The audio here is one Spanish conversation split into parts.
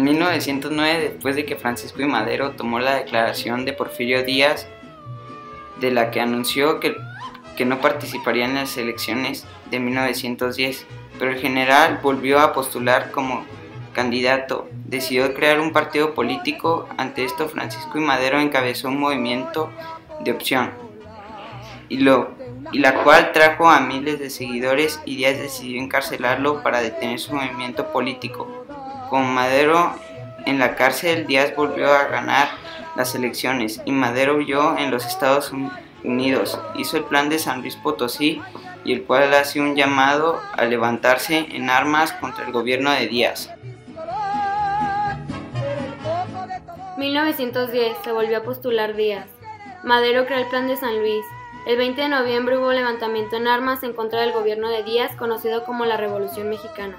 En 1909, después de que Francisco I. Madero tomó la declaración de Porfirio Díaz, de la que anunció que no participaría en las elecciones de 1910, pero el general volvió a postular como candidato. Decidió crear un partido político. Ante esto, Francisco I. Madero encabezó un movimiento de opción, y la cual trajo a miles de seguidores, y Díaz decidió encarcelarlo para detener su movimiento político. Con Madero en la cárcel, Díaz volvió a ganar las elecciones y Madero huyó en los Estados Unidos. Hizo el plan de San Luis Potosí, y el cual hace un llamado a levantarse en armas contra el gobierno de Díaz. 1910 se volvió a postular Díaz. Madero creó el plan de San Luis. El 20 de noviembre hubo levantamiento en armas en contra del gobierno de Díaz, conocido como la Revolución Mexicana.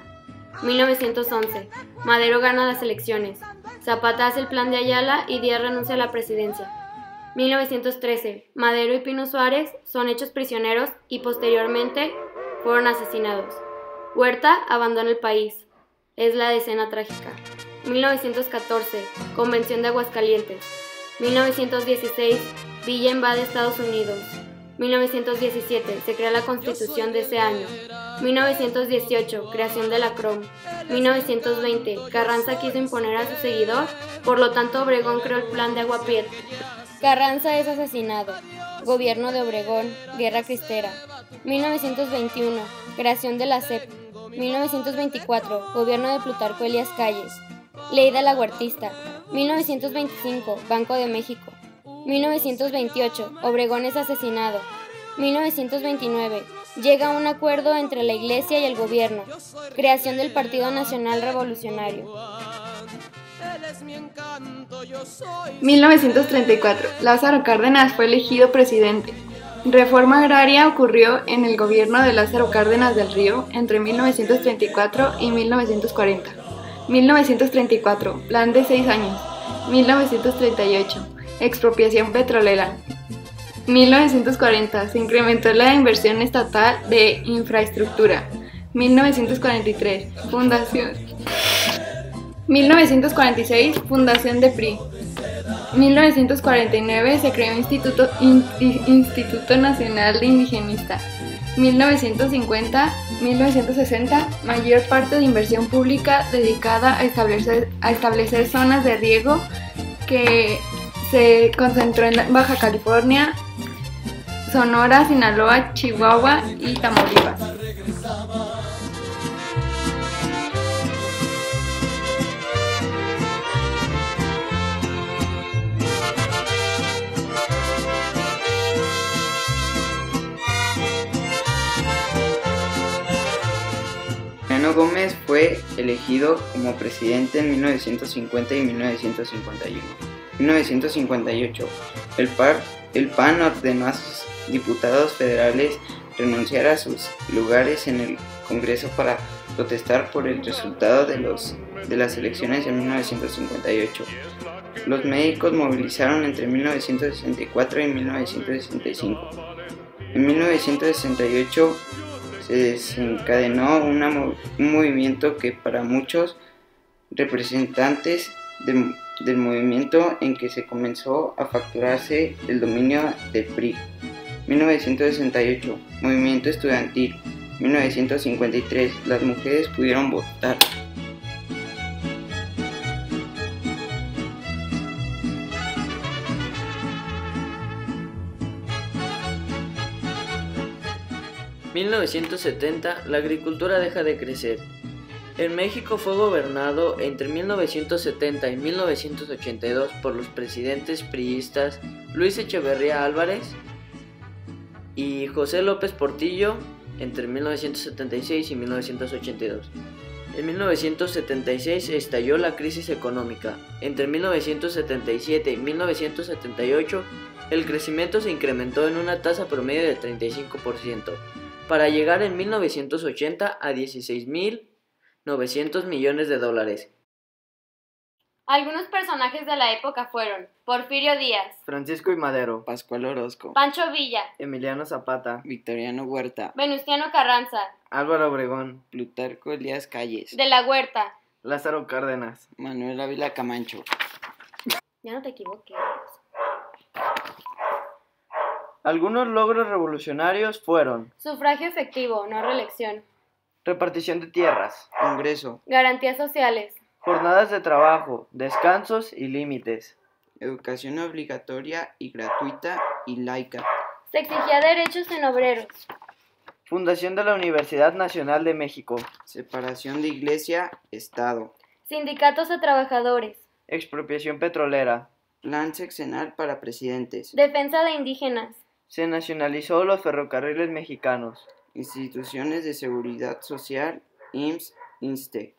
1911. Madero gana las elecciones. Zapata hace el plan de Ayala y Díaz renuncia a la presidencia. 1913. Madero y Pino Suárez son hechos prisioneros y posteriormente fueron asesinados. Huerta abandona el país. Es la escena trágica. 1914. Convención de Aguascalientes. 1916. Villa invade Estados Unidos. 1917. Se crea la Constitución de ese año. 1918. Creación de la CROM. 1920. Carranza quiso imponer a su seguidor, por lo tanto Obregón creó el plan de Agua Prieta. Carranza es asesinado. Gobierno de Obregón. Guerra cristera. 1921. Creación de la CEP. 1924. Gobierno de Plutarco Elías Calles. Ley de la Huertista. 1925. Banco de México. 1928. Obregón es asesinado. 1929. Llega a un acuerdo entre la Iglesia y el gobierno. Creación del Partido Nacional Revolucionario. 1934. Lázaro Cárdenas fue elegido presidente. Reforma agraria ocurrió en el gobierno de Lázaro Cárdenas del Río entre 1934 y 1940. 1934. Plan de 6 años. 1938. Expropiación petrolera. 1940. Se incrementó la inversión estatal de infraestructura. 1943. Fundación. 1946. Fundación de PRI. 1949. Se creó Instituto Nacional de Indigenista. 1950-1960. Mayor parte de inversión pública dedicada a establecer zonas de riego, que se concentró en Baja California, Sonora, Sinaloa, Chihuahua y Tamaulipas. Mariano Gómez fue elegido como presidente en 1950 y 1951. 1958. El PAN ordenó a sus diputados federales renunciar a sus lugares en el Congreso para protestar por el resultado de las elecciones de 1958. Los médicos movilizaron entre 1964 y 1965. En 1968 se desencadenó un movimiento que para muchos representantes del movimiento en que se comenzó a fracturarse el dominio del PRI. 1968. Movimiento estudiantil. 1953. Las mujeres pudieron votar. En 1970, la agricultura deja de crecer. En México fue gobernado entre 1970 y 1982 por los presidentes priistas Luis Echeverría Álvarez y José López Portillo entre 1976 y 1982. En 1976 estalló la crisis económica. Entre 1977 y 1978, el crecimiento se incrementó en una tasa promedio de 35%, para llegar en 1980 a 16.900 millones de dólares. Algunos personajes de la época fueron Porfirio Díaz, Francisco I. Madero, Pascual Orozco, Pancho Villa, Emiliano Zapata, Victoriano Huerta, Venustiano Carranza, Álvaro Obregón, Plutarco Elías Calles, De la Huerta, Lázaro Cárdenas. Manuel Ávila Camacho. Ya no te equivoques. Algunos logros revolucionarios fueron: Sufragio efectivo, no reelección. repartición de tierras, Congreso. Garantías sociales. jornadas de trabajo, descansos y límites, Educación obligatoria y gratuita y laica. Se exigía derechos en obreros. fundación de la Universidad Nacional de México, Separación de Iglesia-Estado. Sindicatos de trabajadores. expropiación petrolera, Plan sexenal para presidentes. Defensa de indígenas. se nacionalizó los ferrocarriles mexicanos, Instituciones de seguridad social, IMSS, INSTE.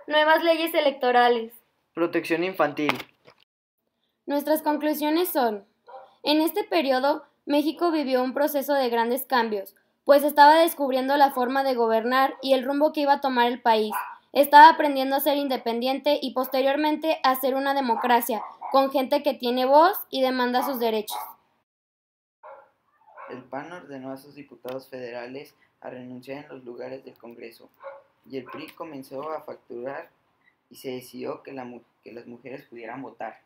Nuevas leyes electorales. protección infantil. Nuestras conclusiones son: en este periodo, México vivió un proceso de grandes cambios, pues estaba descubriendo la forma de gobernar y el rumbo que iba a tomar el país. Estaba aprendiendo a ser independiente y posteriormente a ser una democracia, con gente que tiene voz y demanda sus derechos. El PAN ordenó a sus diputados federales a renunciar en los lugares del Congreso, y el PRI comenzó a facturar y se decidió que las mujeres pudieran votar.